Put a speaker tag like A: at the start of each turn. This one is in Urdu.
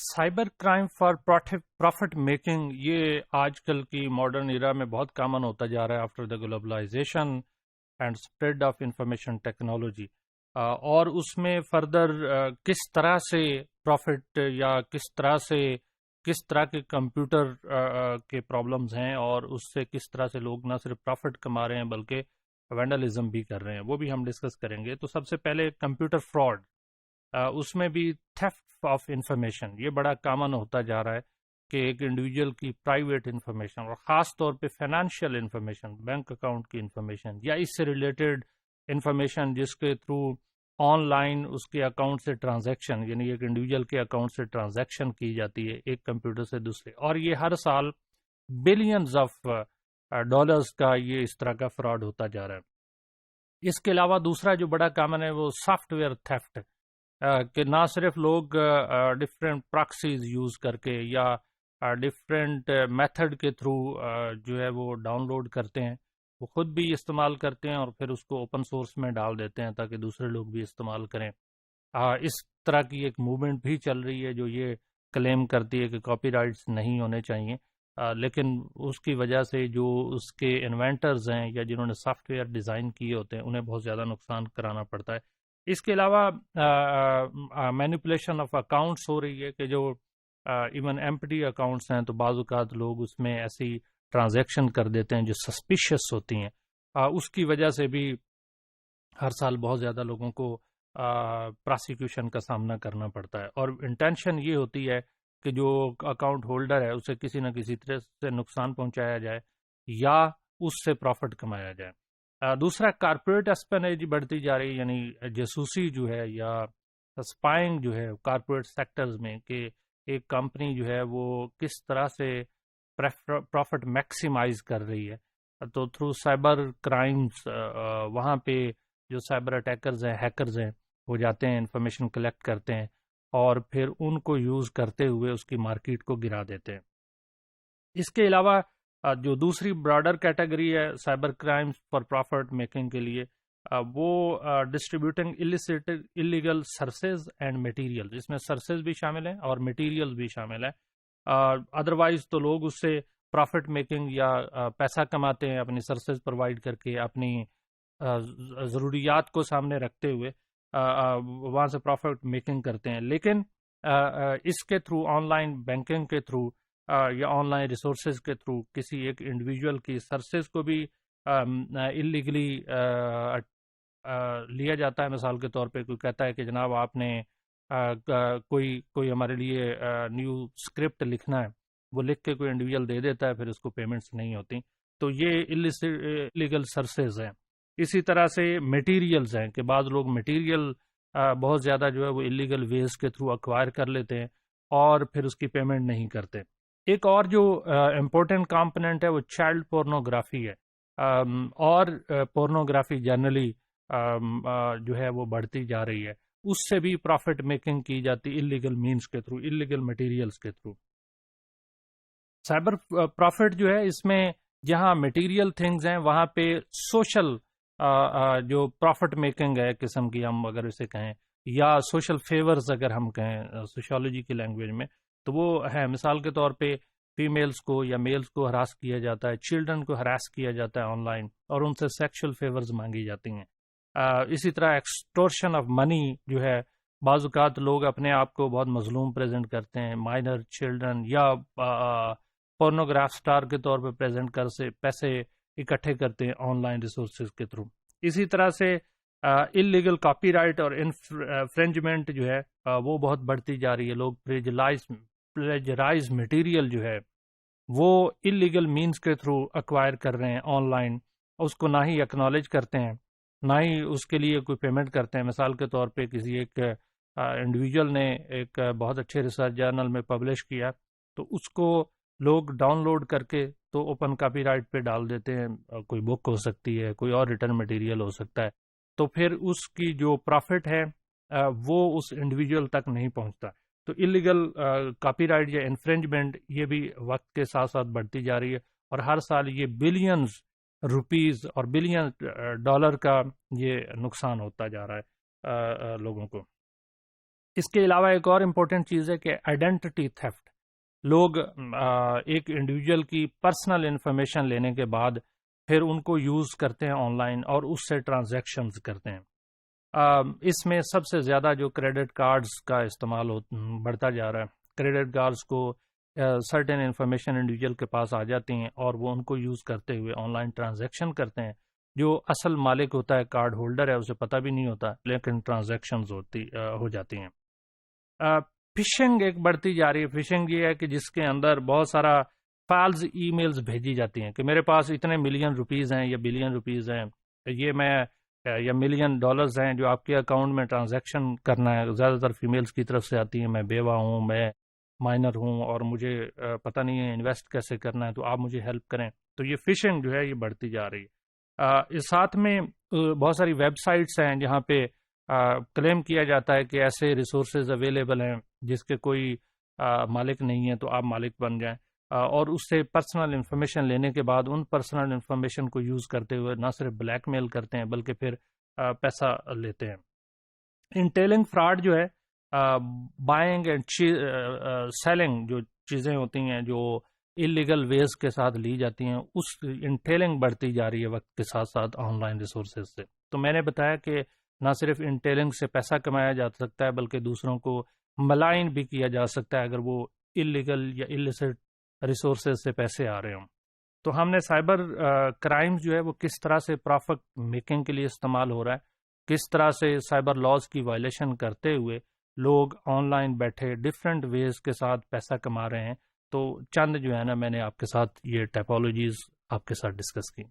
A: Cyber crime for profit making یہ آج کل کی ماڈرن ایرا میں بہت کامن ہوتا جا رہا ہے after the globalization and spread of information technology. اور اس میں فردر کس طرح سے پروفٹ یا کس طرح کے کمپیوٹر کے پرابلمز ہیں اور اس سے کس طرح سے لوگ نہ صرف پروفٹ کما رہے ہیں بلکہ وینڈلزم بھی کر رہے ہیں، وہ بھی ہم ڈسکس کریں گے. تو سب سے پہلے کمپیوٹر فراڈ، اس میں بھی تھیفٹ آف انفارمیشن یہ بڑا کامن ہوتا جا رہا ہے کہ ایک انڈیویجول کی پرائیویٹ انفارمیشن اور خاص طور پہ فائنینشیل انفارمیشن، بینک اکاؤنٹ کی انفارمیشن یا اس سے ریلیٹڈ انفارمیشن جس کے تھرو آن لائن اس کے اکاؤنٹ سے ٹرانزیکشن، یعنی ایک انڈیویجول کے اکاؤنٹ سے ٹرانزیکشن کی جاتی ہے ایک کمپیوٹر سے دوسرے، اور یہ ہر سال بلینز آف ڈالرز کا یہ اس طرح کا فراڈ ہوتا جا رہا ہے. اس کے علاوہ دوسرا جو بڑا کامن ہے وہ سافٹ ویئر تھیفٹ، کہ نہ صرف لوگ ڈفرینٹ پراکسیز یوز کر کے یا ڈفرینٹ میتھڈ کے تھرو جو ہے وہ ڈاؤن لوڈ کرتے ہیں، وہ خود بھی استعمال کرتے ہیں اور پھر اس کو اوپن سورس میں ڈال دیتے ہیں تاکہ دوسرے لوگ بھی استعمال کریں. اس طرح کی ایک موومنٹ بھی چل رہی ہے جو یہ کلیم کرتی ہے کہ کاپی رائٹس نہیں ہونے چاہیے، لیکن اس کی وجہ سے جو اس کے انوینٹرز ہیں یا جنہوں نے سافٹ ویئر ڈیزائن کیے ہوتے ہیں انہیں بہت زیادہ نقصان کرانا پڑتا ہے. اس کے علاوہ مینیپولیشن آف اکاؤنٹس ہو رہی ہے کہ جو ایون ایمپٹی اکاؤنٹس ہیں تو بعض اوقات لوگ اس میں ایسی ٹرانزیکشن کر دیتے ہیں جو سسپیشیس ہوتی ہیں. اس کی وجہ سے بھی ہر سال بہت زیادہ لوگوں کو پراسیکیوشن کا سامنا کرنا پڑتا ہے، اور انٹینشن یہ ہوتی ہے کہ جو اکاؤنٹ ہولڈر ہے اسے کسی نہ کسی طرح سے نقصان پہنچایا جائے یا اس سے پروفٹ کمایا جائے. دوسرا کارپوریٹ اسپینیج بڑھتی جا رہی، یعنی جاسوسی جو ہے یا اسپائنگ جو ہے کارپوریٹ سیکٹرز میں، کہ ایک کمپنی جو ہے وہ کس طرح سے پروفٹ میکسیمائز کر رہی ہے. تو تھرو سائبر کرائمز وہاں پہ جو سائبر اٹیکرز ہیں، ہیکرز ہیں، وہ جاتے ہیں، انفارمیشن کلیکٹ کرتے ہیں اور پھر ان کو یوز کرتے ہوئے اس کی مارکیٹ کو گرا دیتے ہیں. اس کے علاوہ جو دوسری براڈر کیٹیگری ہے cyber crimes for profit making کے لیے، وہ distributing illegal services and material, اس میں سرسز بھی شامل ہیں اور میٹیریل بھی شامل ہیں. ادروائز تو لوگ اس سے پروفٹ میکنگ یا پیسہ کماتے ہیں اپنی سرسز پرووائڈ کر کے، اپنی ضروریات کو سامنے رکھتے ہوئے وہاں سے پروفٹ میکنگ کرتے ہیں. لیکن اس کے تھرو آن لائن بینکنگ کے تھرو یا آن لائن ریسورسز کے تھرو کسی ایک انڈیویجول کی سرسز کو بھی اللیگلی لیا جاتا ہے. مثال کے طور پہ کوئی کہتا ہے کہ جناب آپ نے کوئی ہمارے لیے نیو اسکرپٹ لکھنا ہے، وہ لکھ کے کوئی انڈیویجول دے دیتا ہے، پھر اس کو پیمنٹس نہیں ہوتی، تو یہ اللیگل سرسز ہیں. اسی طرح سے میٹیریلز ہیں کہ بعض لوگ میٹیریل بہت زیادہ جو ہے وہ اللیگل ویز کے تھرو ایکوائر کر لیتے ہیں اور پھر اس کی پیمنٹ نہیں کرتے. ایک اور جو امپورٹنٹ کمپوننٹ ہے وہ چائلڈ پورنوگرافی ہے، اور پورنوگرافی جنرلی جو ہے وہ بڑھتی جا رہی ہے، اس سے بھی پروفٹ میکنگ کی جاتی اللیگل مینز کے تھرو، اللیگل مٹیریلز کے تھرو. سائبر پروفٹ جو ہے اس میں جہاں میٹیریل تھنگز ہیں وہاں پہ سوشل جو پروفٹ میکنگ ہے قسم کی، ہم اگر اسے کہیں، یا سوشل فیورز اگر ہم کہیں سوشیولوجی کی لینگویج میں، تو وہ ہے. مثال کے طور پہ فیمیلز کو یا میلز کو ہراس کیا جاتا ہے، چلڈرن کو ہراس کیا جاتا ہے آن لائن اور ان سے سیکشل فیورز مانگی جاتی ہیں. اسی طرح ایکسٹورشن آف منی جو ہے، بعض اوقات لوگ اپنے آپ کو بہت مظلوم پریزنٹ کرتے ہیں، مائنر چلڈرن یا پورنوگراف سٹار کے طور پہ پریزنٹ کر سے پیسے اکٹھے کرتے ہیں آن لائن ریسورسز کے تھرو. اسی طرح سے اللیگل کاپی رائٹ اور انفرنجمنٹ جو ہے وہ بہت بڑھتی جا رہی ہے. لوگ پلیجرائز مٹیریل جو ہے وہ اللیگل مینز کے تھرو ایکوائر کر رہے ہیں آن لائن، اس کو نہ ہی اکنالج کرتے ہیں نہ ہی اس کے لیے کوئی پیمنٹ کرتے ہیں. مثال کے طور پہ کسی ایک انڈیویجول نے ایک بہت اچھے ریسرچ جرنل میں پبلش کیا، تو اس کو لوگ ڈاؤن لوڈ کر کے تو اوپن کاپی رائٹ پہ ڈال دیتے ہیں. کوئی بک ہو سکتی ہے، کوئی اور ریٹن مٹیریل ہو سکتا ہے، تو پھر اس کی جو پروفٹ ہے وہ اس انڈیویجول تک نہیں پہنچتا. تو اللیگل کاپی رائٹ یا انفرنجمنٹ یہ بھی وقت کے ساتھ ساتھ بڑھتی جا رہی ہے، اور ہر سال یہ بلینز روپیز اور بلین ڈالر کا یہ نقصان ہوتا جا رہا ہے لوگوں کو. اس کے علاوہ ایک اور امپورٹنٹ چیز ہے کہ آئیڈینٹی تھیفٹ. لوگ ایک انڈیویجول کی پرسنل انفارمیشن لینے کے بعد پھر ان کو یوز کرتے ہیں آن لائن اور اس سے ٹرانزیکشنز کرتے ہیں. اس میں سب سے زیادہ جو کریڈٹ کارڈز کا استعمال بڑھتا جا رہا ہے. کریڈٹ کارڈز کو سرٹن انفارمیشن انڈیویجول کے پاس آ جاتی ہیں اور وہ ان کو یوز کرتے ہوئے آن لائن ٹرانزیکشن کرتے ہیں. جو اصل مالک ہوتا ہے، کارڈ ہولڈر ہے، اسے پتہ بھی نہیں ہوتا، لیکن ٹرانزیکشنز ہو جاتی ہیں. فشنگ ایک بڑھتی جا رہی ہے. فشنگ یہ ہے کہ جس کے اندر بہت سارا فالز ای میلز بھیجی جاتی ہیں کہ میرے پاس اتنے ملین روپیز ہیں یا بلین روپیز ہیں، یہ میں یا ملین ڈالرز ہیں جو آپ کے اکاؤنٹ میں ٹرانزیکشن کرنا ہے. زیادہ تر فیمیلز کی طرف سے آتی ہیں، میں بیوہ ہوں، میں مائنر ہوں اور مجھے پتہ نہیں ہے انویسٹ کیسے کرنا ہے، تو آپ مجھے ہیلپ کریں. تو یہ فشنگ جو ہے یہ بڑھتی جا رہی ہے. اس ساتھ میں بہت ساری ویب سائٹس ہیں جہاں پہ کلیم کیا جاتا ہے کہ ایسے ریسورسز اویلیبل ہیں جس کے کوئی مالک نہیں ہے، تو آپ مالک بن جائیں. اور اس سے پرسنل انفارمیشن لینے کے بعد ان پرسنل انفارمیشن کو یوز کرتے ہوئے نہ صرف بلیک میل کرتے ہیں بلکہ پھر پیسہ لیتے ہیں. انٹیلنگ فراڈ جو ہے، بائنگ اینڈ سیلنگ جو چیزیں ہوتی ہیں جو انلیگل ویز کے ساتھ لی جاتی ہیں، اس انٹیلنگ بڑھتی جا رہی ہے وقت کے ساتھ ساتھ آن لائن ریسورسز سے. تو میں نے بتایا کہ نہ صرف انٹیلنگ سے پیسہ کمایا جا سکتا ہے بلکہ دوسروں کو ملائن بھی کیا جا سکتا ہے اگر وہ انلیگل یا illicit ریسورسز سے پیسے آ رہے ہوں. تو ہم نے سائبر کرائمز جو ہے وہ کس طرح سے پروفٹ میکنگ کے لیے استعمال ہو رہا ہے، کس طرح سے سائبر لاز کی وائلیشن کرتے ہوئے لوگ آن لائن بیٹھے ڈفرینٹ ویز کے ساتھ پیسہ کما رہے ہیں. تو چند جو ہے نا میں نے آپ کے ساتھ یہ ٹائپولوجیز آپ کے ساتھ ڈسکس کی.